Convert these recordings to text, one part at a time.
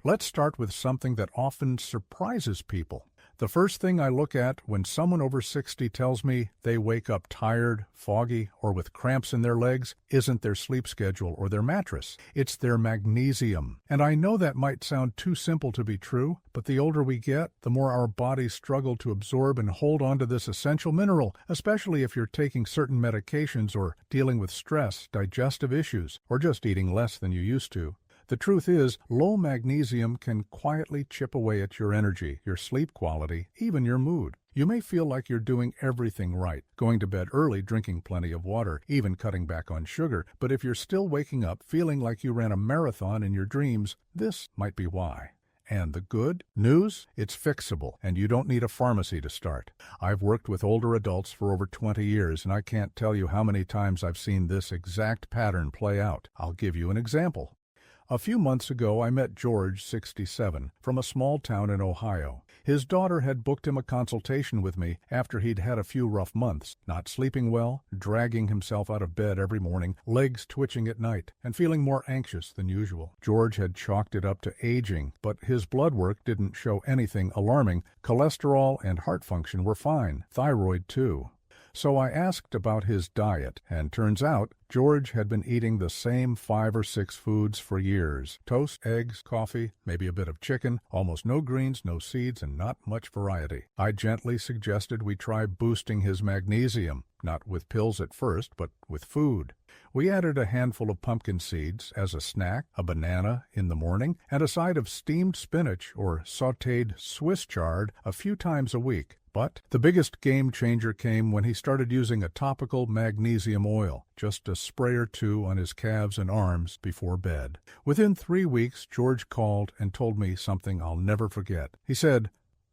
Let's start with something that often surprises people. The first thing I look at when someone over 60 tells me they wake up tired, foggy, or with cramps in their legs isn't their sleep schedule or their mattress. It's their magnesium. And I know that might sound too simple to be true, but the older we get, the more our bodies struggle to absorb and hold on to this essential mineral, especially if you're taking certain medications or dealing with stress, digestive issues, or just eating less than you used to. The truth is, low magnesium can quietly chip away at your energy, your sleep quality, even your mood. You may feel like you're doing everything right, going to bed early, drinking plenty of water, even cutting back on sugar, but if you're still waking up feeling like you ran a marathon in your dreams, this might be why. And the good news? It's fixable, and you don't need a pharmacy to start. I've worked with older adults for over 20 years, and I can't tell you how many times I've seen this exact pattern play out. I'll give you an example. A few months ago, I met George, 67, from a small town in Ohio. His daughter had booked him a consultation with me after he'd had a few rough months, not sleeping well, dragging himself out of bed every morning, legs twitching at night, and feeling more anxious than usual. George had chalked it up to aging, but his blood work didn't show anything alarming. Cholesterol and heart function were fine, thyroid too. So I asked about his diet, and turns out George had been eating the same 5 or 6 foods for years. Toast, eggs, coffee, maybe a bit of chicken, almost no greens, no seeds, and not much variety. I gently suggested we try boosting his magnesium, not with pills at first, but with food. We added a handful of pumpkin seeds as a snack, a banana in the morning, and a side of steamed spinach or sautéed Swiss chard a few times a week. But the biggest game changer came when he started using a topical magnesium oil, just a spray or two on his calves and arms before bed. Within 3 weeks, George called and told me something I'll never forget. He said,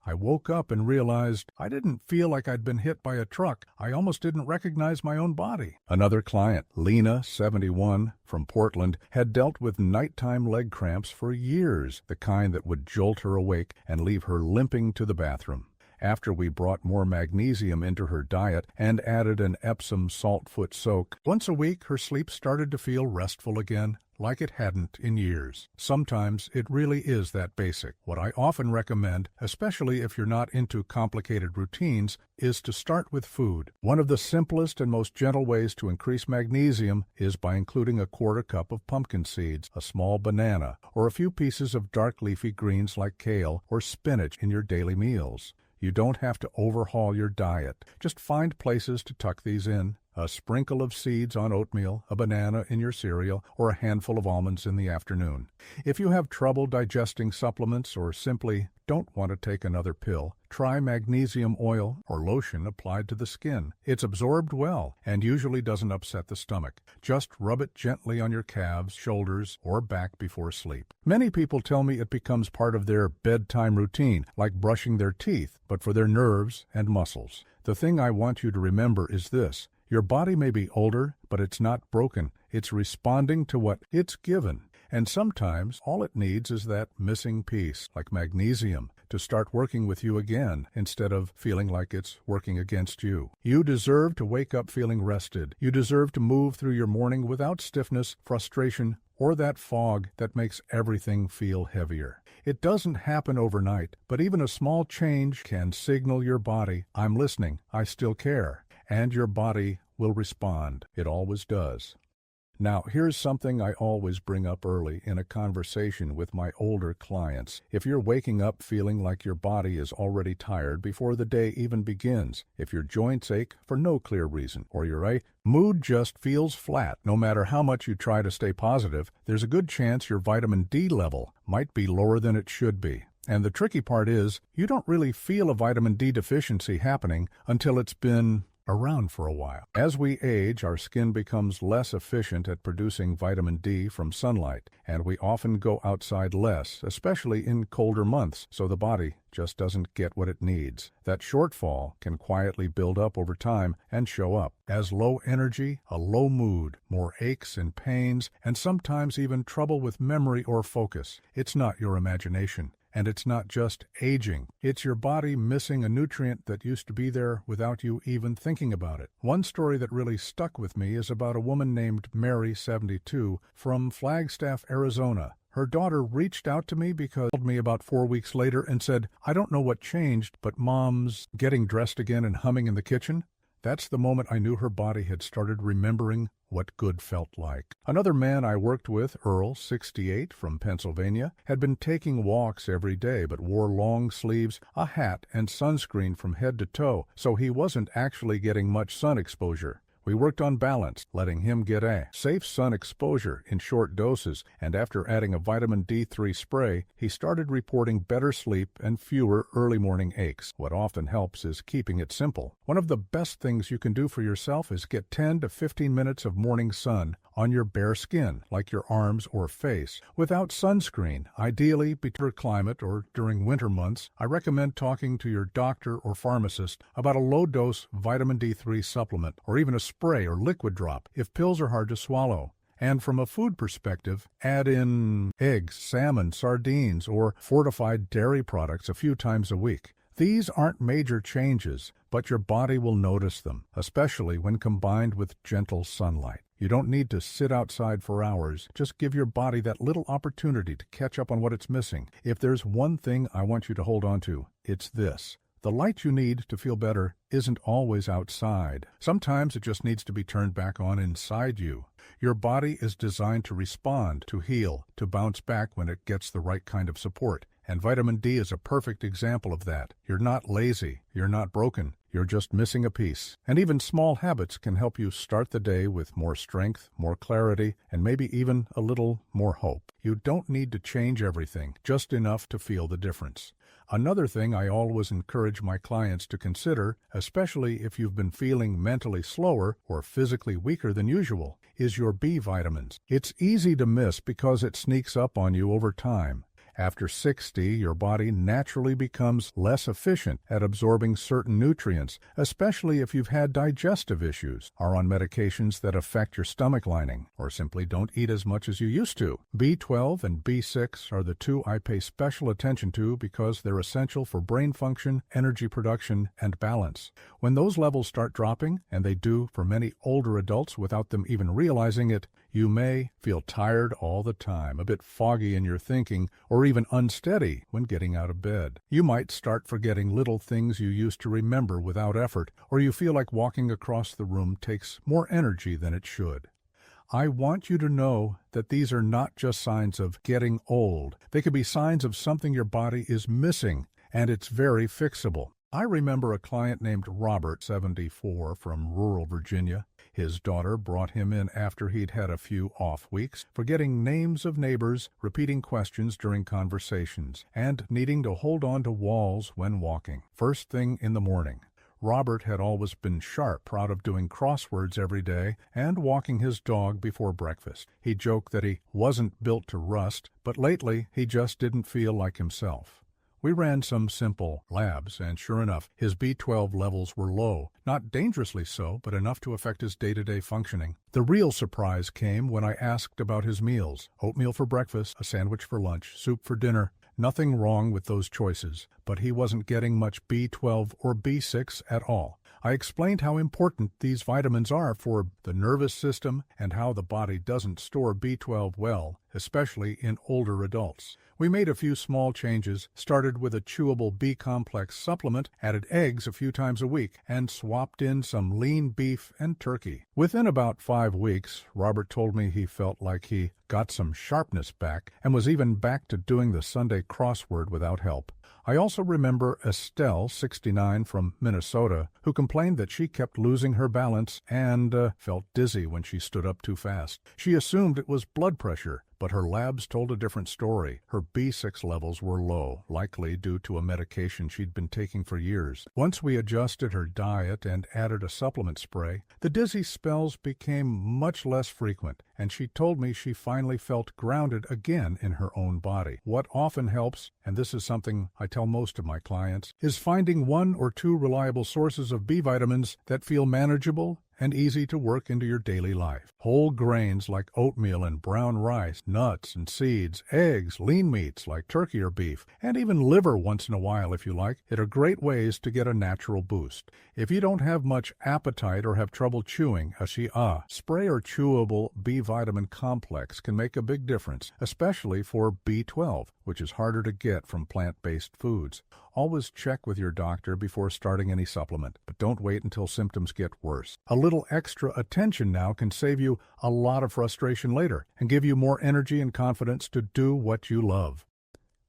"I woke up and realized I didn't feel like I'd been hit by a truck. I almost didn't recognize my own body." Another client, Lena, 71, from Portland, had dealt with nighttime leg cramps for years, the kind that would jolt her awake and leave her limping to the bathroom. After we brought more magnesium into her diet and added an Epsom saltfoot soak, once a week her sleep started to feel restful again, like it hadn't in years. Sometimes it really is that basic. What I often recommend, especially if you're not into complicated routines, is to start with food. One of the simplest and most gentle ways to increase magnesium is by including a quarter cup of pumpkin seeds, a small banana, or a few pieces of dark leafy greens like kale or spinach in your daily meals. You don't have to overhaul your diet. Just find places to tuck these in. A sprinkle of seeds on oatmeal, a banana in your cereal, or a handful of almonds in the afternoon. If you have trouble digesting supplements or simply don't want to take another pill, try magnesium oil or lotion applied to the skin. It's absorbed well and usually doesn't upset the stomach. Just rub it gently on your calves, shoulders, or back before sleep. Many people tell me it becomes part of their bedtime routine, like brushing their teeth, but for their nerves and muscles. The thing I want you to remember is this. Your body may be older, but it's not broken. It's responding to what it's given. And sometimes all it needs is that missing piece, like magnesium, to start working with you again instead of feeling like it's working against you. You deserve to wake up feeling rested. You deserve to move through your morning without stiffness, frustration, or that fog that makes everything feel heavier. It doesn't happen overnight, but even a small change can signal your body, "I'm listening, I still care." And your body will respond. It always does. Now, here's something I always bring up early in a conversation with my older clients. If you're waking up feeling like your body is already tired before the day even begins, if your joints ache for no clear reason, or your mood just feels flat, no matter how much you try to stay positive, there's a good chance your vitamin D level might be lower than it should be. And the tricky part is, you don't really feel a vitamin D deficiency happening until it's been around for a while. As we age, our skin becomes less efficient at producing vitamin D from sunlight, and we often go outside less, especially in colder months, so the body just doesn't get what it needs. That shortfall can quietly build up over time and show up as low energy, a low mood, more aches and pains, and sometimes even trouble with memory or focus. It's not your imagination. And it's not just aging. It's your body missing a nutrient that used to be there without you even thinking about it. One story that really stuck with me is about a woman named Mary, 72, from Flagstaff, Arizona, Her daughter reached out to me because she called me about 4 weeks later and said, "I don't know what changed, but Mom's getting dressed again and humming in the kitchen." That's the moment I knew her body had started remembering what good felt like. Another man I worked with, Earl, 68, from Pennsylvania, had been taking walks every day but wore long sleeves, a hat, and sunscreen from head to toe, so he wasn't actually getting much sun exposure. We worked on balance, letting him get a safe sun exposure in short doses, and after adding a vitamin D3 spray, he started reporting better sleep and fewer early morning aches. What often helps is keeping it simple. One of the best things you can do for yourself is get 10 to 15 minutes of morning sun on your bare skin, like your arms or face, without sunscreen, ideally between climate or during winter months. I recommend talking to your doctor or pharmacist about a low-dose vitamin D3 supplement, or even a spray or liquid drop if pills are hard to swallow. And from a food perspective, add in eggs, salmon, sardines, or fortified dairy products a few times a week. These aren't major changes, but your body will notice them, especially when combined with gentle sunlight. You don't need to sit outside for hours. Just give your body that little opportunity to catch up on what it's missing. If there's one thing I want you to hold on to, it's this. The light you need to feel better isn't always outside. Sometimes it just needs to be turned back on inside you. Your body is designed to respond, to heal, to bounce back when it gets the right kind of support. And vitamin D is a perfect example of that. You're not lazy. You're not broken. You're just missing a piece. And even small habits can help you start the day with more strength, more clarity, and maybe even a little more hope. You don't need to change everything, just enough to feel the difference. Another thing I always encourage my clients to consider, especially if you've been feeling mentally slower or physically weaker than usual, is your B vitamins. It's easy to miss because it sneaks up on you over time. After 60, your body naturally becomes less efficient at absorbing certain nutrients, especially if you've had digestive issues, are on medications that affect your stomach lining, or simply don't eat as much as you used to. B12 and B6 are the two I pay special attention to because they're essential for brain function, energy production, and balance. When those levels start dropping, and they do for many older adults without them even realizing it, you may feel tired all the time, a bit foggy in your thinking, or even unsteady when getting out of bed. You might start forgetting little things you used to remember without effort, or you feel like walking across the room takes more energy than it should. I want you to know that these are not just signs of getting old. They could be signs of something your body is missing, and it's very fixable. I remember a client named Robert, 74, from rural Virginia. His daughter brought him in after he'd had a few off weeks, forgetting names of neighbors, repeating questions during conversations, and needing to hold on to walls when walking. First thing in the morning. Robert had always been sharp, proud of doing crosswords every day and walking his dog before breakfast. He joked that he wasn't built to rust, but lately he just didn't feel like himself. We ran some simple labs, and sure enough, his B12 levels were low. Not dangerously so, but enough to affect his day-to-day functioning. The real surprise came when I asked about his meals. Oatmeal for breakfast, a sandwich for lunch, soup for dinner. Nothing wrong with those choices, but he wasn't getting much B12 or B6 at all. I explained how important these vitamins are for the nervous system and how the body doesn't store B12 well, especially in older adults. We made a few small changes, started with a chewable B-complex supplement, added eggs a few times a week, and swapped in some lean beef and turkey. Within about 5 weeks, Robert told me he felt like he got some sharpness back and was even back to doing the Sunday crossword without help. I also remember Estelle, 69, from Minnesota, who complained that she kept losing her balance and felt dizzy when she stood up too fast. She assumed it was blood pressure, but her labs told a different story. Her B6 levels were low, likely due to a medication she'd been taking for years. Once we adjusted her diet and added a supplement spray, the dizzy spells became much less frequent, and she told me she finally felt grounded again in her own body. What often helps, and this is something I tell most of my clients, is finding 1 or 2 reliable sources of B vitamins that feel manageable and easy to work into your daily life. Whole grains like oatmeal and brown rice, nuts and seeds, eggs, lean meats like turkey or beef, and even liver once in a while if you like, are great ways to get a natural boost. If you don't have much appetite or have trouble chewing, a Shia spray or chewable B vitamin complex can make a big difference, especially for B12, which is harder to get from plant-based foods. Always check with your doctor before starting any supplement, but don't wait until symptoms get worse. A little extra attention now can save you a lot of frustration later and give you more energy and confidence to do what you love.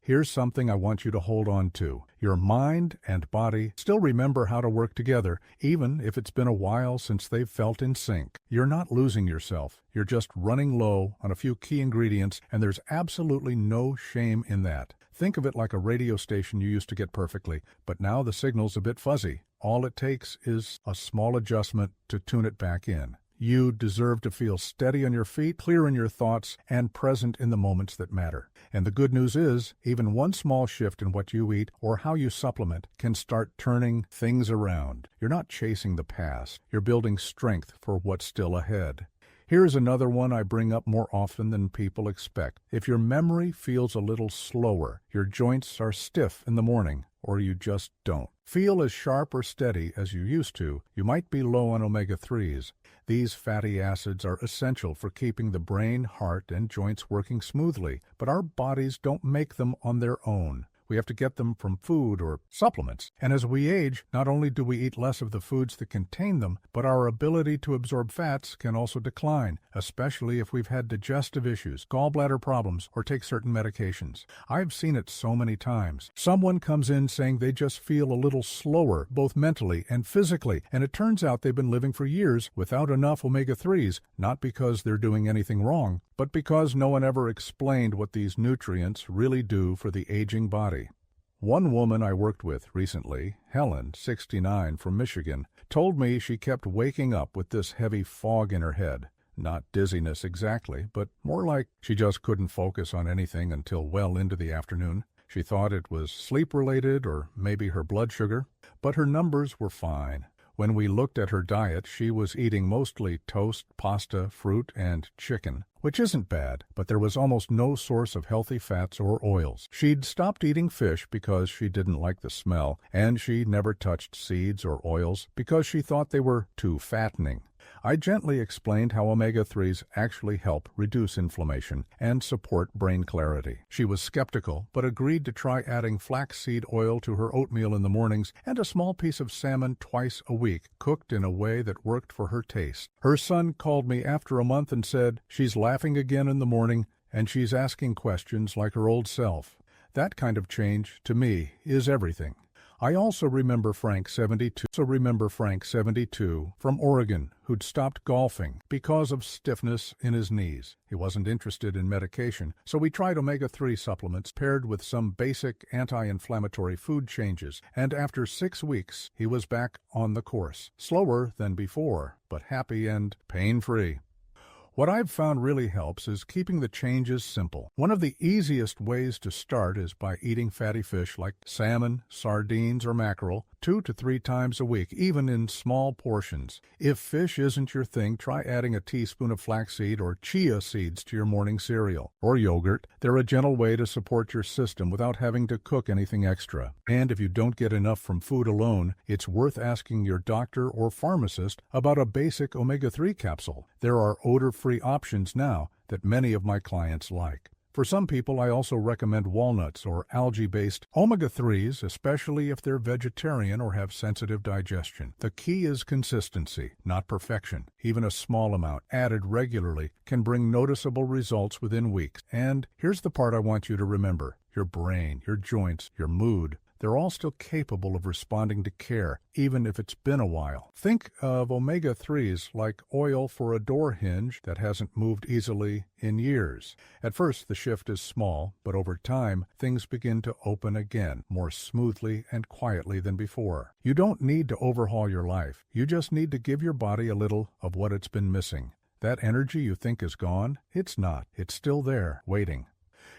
Here's something I want you to hold on to. Your mind and body still remember how to work together, even if it's been a while since they've felt in sync. You're not losing yourself. You're just running low on a few key ingredients, and there's absolutely no shame in that. Think of it like a radio station you used to get perfectly, but now the signal's a bit fuzzy. All it takes is a small adjustment to tune it back in. You deserve to feel steady on your feet, clear in your thoughts, and present in the moments that matter. And the good news is, even one small shift in what you eat or how you supplement can start turning things around. You're not chasing the past. You're building strength for what's still ahead. Here's another one I bring up more often than people expect. If your memory feels a little slower, your joints are stiff in the morning, or you just don't feel as sharp or steady as you used to, you might be low on omega-3s. These fatty acids are essential for keeping the brain, heart, and joints working smoothly, but our bodies don't make them on their own. We have to get them from food or supplements. And as we age, not only do we eat less of the foods that contain them, but our ability to absorb fats can also decline, especially if we've had digestive issues, gallbladder problems, or take certain medications. I've seen it so many times. Someone comes in saying they just feel a little slower, both mentally and physically, and it turns out they've been living for years without enough omega-3s, not because they're doing anything wrong, but because no one ever explained what these nutrients really do for the aging body. One woman I worked with recently, Helen, 69, from Michigan, told me she kept waking up with this heavy fog in her head. Not dizziness exactly, but more like she just couldn't focus on anything until well into the afternoon. She thought it was sleep-related or maybe her blood sugar, but her numbers were fine. When we looked at her diet, she was eating mostly toast, pasta, fruit, and chicken, which isn't bad, but there was almost no source of healthy fats or oils. She'd stopped eating fish because she didn't like the smell, and she never touched seeds or oils because she thought they were too fattening. I gently explained how omega-3s actually help reduce inflammation and support brain clarity. She was skeptical, but agreed to try adding flaxseed oil to her oatmeal in the mornings and a small piece of salmon twice a week, cooked in a way that worked for her taste. Her son called me after a month and said she's laughing again in the morning and she's asking questions like her old self. That kind of change, to me, is everything. I also remember Frank, 72, from Oregon, who'd stopped golfing because of stiffness in his knees. He wasn't interested in medication, so we tried omega-3 supplements paired with some basic anti-inflammatory food changes, and after 6 weeks, he was back on the course. Slower than before, but happy and pain-free. What I've found really helps is keeping the changes simple. One of the easiest ways to start is by eating fatty fish like salmon, sardines, or mackerel 2 to 3 times a week, even in small portions. If fish isn't your thing, try adding a teaspoon of flaxseed or chia seeds to your morning cereal. Or yogurt. They're a gentle way to support your system without having to cook anything extra. And if you don't get enough from food alone, it's worth asking your doctor or pharmacist about a basic omega-3 capsule. There are odor-free options now that many of my clients like. For some people, I also recommend walnuts or algae-based omega-3s, especially if they're vegetarian or have sensitive digestion. The key is consistency, not perfection. Even a small amount, added regularly, can bring noticeable results within weeks. And here's the part I want you to remember. Your brain, your joints, your mood, they're all still capable of responding to care, even if it's been a while. Think of omega-3s like oil for a door hinge that hasn't moved easily in years. At first, the shift is small, but over time, things begin to open again, more smoothly and quietly than before. You don't need to overhaul your life. You just need to give your body a little of what it's been missing. That energy you think is gone, it's not. It's still there, waiting.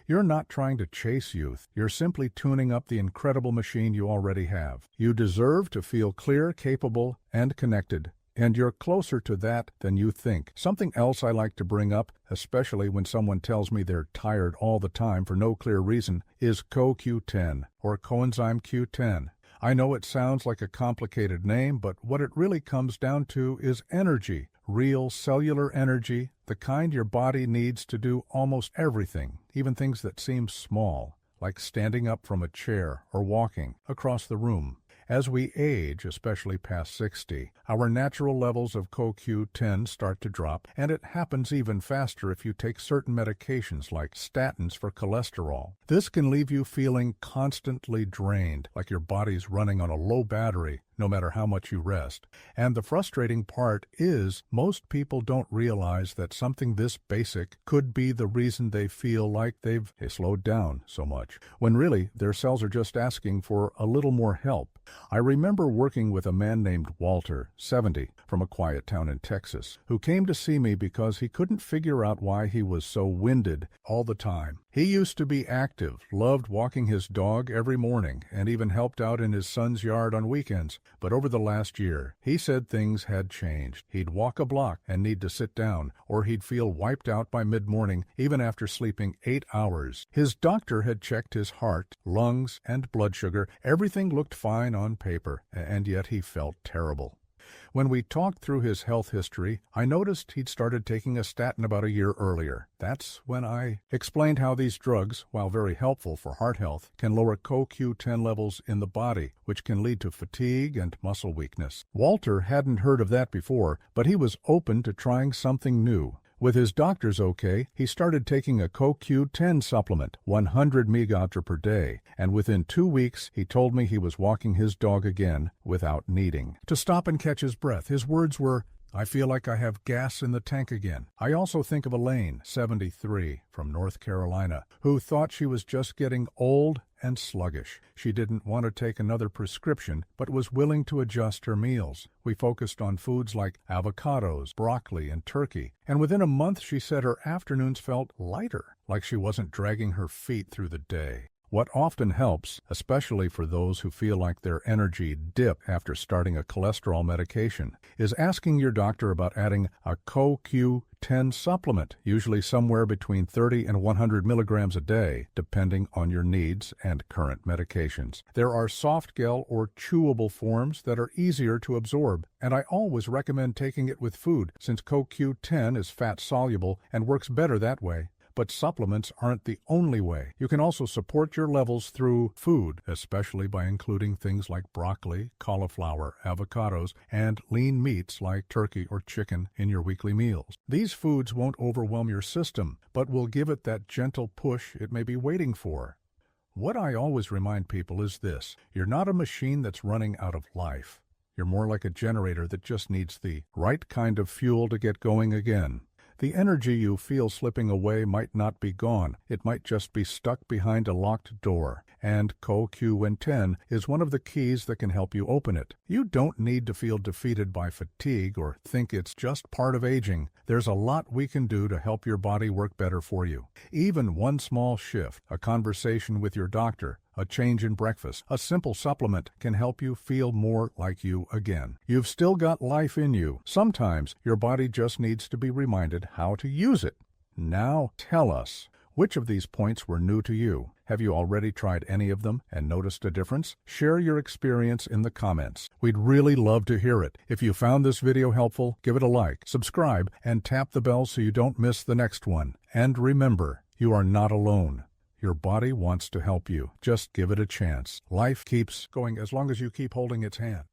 You're not trying to chase youth. You're simply tuning up the incredible machine you already have. You deserve to feel clear, capable, and connected and you're closer to that than you think. Something else I like to bring up, especially when someone tells me they're tired all the time for no clear reason, is CoQ10, or coenzyme Q10. I know it sounds like a complicated name, but what it really comes down to is energy, real cellular energy, the kind your body needs to do almost everything, even things that seem small, like standing up from a chair or walking across the room. As we age, especially past 60, our natural levels of CoQ10 start to drop, and it happens even faster if you take certain medications like statins for cholesterol. This can leave you feeling constantly drained, like your body's running on a low battery, no matter how much you rest. And the frustrating part is most people don't realize that something this basic could be the reason they feel like they've slowed down so much, when really their cells are just asking for a little more help. I remember working with a man named Walter, 70, from a quiet town in Texas, who came to see me because he couldn't figure out why he was so winded all the time. He used to be active, loved walking his dog every morning, and even helped out in his son's yard on weekends. But over the last year, he said things had changed. He'd walk a block and need to sit down, or he'd feel wiped out by mid-morning, even after sleeping 8 hours. His doctor had checked his heart, lungs, and blood sugar. Everything looked fine on paper, and yet he felt terrible. When we talked through his health history, I noticed he'd started taking a statin about a year earlier. That's when I explained how these drugs, while very helpful for heart health, can lower CoQ10 levels in the body, which can lead to fatigue and muscle weakness. Walter hadn't heard of that before, but he was open to trying something new. With his doctor's okay, he started taking a CoQ10 supplement, 100 mg per day, and within 2 weeks he told me he was walking his dog again without needing to stop and catch his breath. His words were, "I feel like I have gas in the tank again." I also think of Elaine, 73, from North Carolina, who thought she was just getting old and sluggish. She didn't want to take another prescription, but was willing to adjust her meals. We focused on foods like avocados, broccoli, and turkey, and within a month she said her afternoons felt lighter, like she wasn't dragging her feet through the day. What often helps, especially for those who feel like their energy dipped after starting a cholesterol medication, is asking your doctor about adding a CoQ10 supplement, usually somewhere between 30 and 100 milligrams a day, depending on your needs and current medications. There are soft gel or chewable forms that are easier to absorb, and I always recommend taking it with food since CoQ10 is fat-soluble and works better that way. But supplements aren't the only way. You can also support your levels through food, especially by including things like broccoli, cauliflower, avocados, and lean meats like turkey or chicken in your weekly meals. These foods won't overwhelm your system, but will give it that gentle push it may be waiting for. What I always remind people is this: you're not a machine that's running out of life. You're more like a generator that just needs the right kind of fuel to get going again. The energy you feel slipping away might not be gone. It might just be stuck behind a locked door, and CoQ10 is one of the keys that can help you open it. You don't need to feel defeated by fatigue or think it's just part of aging. There's a lot we can do to help your body work better for you. Even one small shift, a conversation with your doctor, a change in breakfast, a simple supplement can help you feel more like you again. You've still got life in you. Sometimes your body just needs to be reminded how to use it. Now tell us, which of these points were new to you? Have you already tried any of them and noticed a difference? Share your experience in the comments. We'd really love to hear it. If you found this video helpful, give it a like, subscribe, and tap the bell so you don't miss the next one. And remember, you are not alone. Your body wants to help you. Just give it a chance. Life keeps going as long as you keep holding its hand.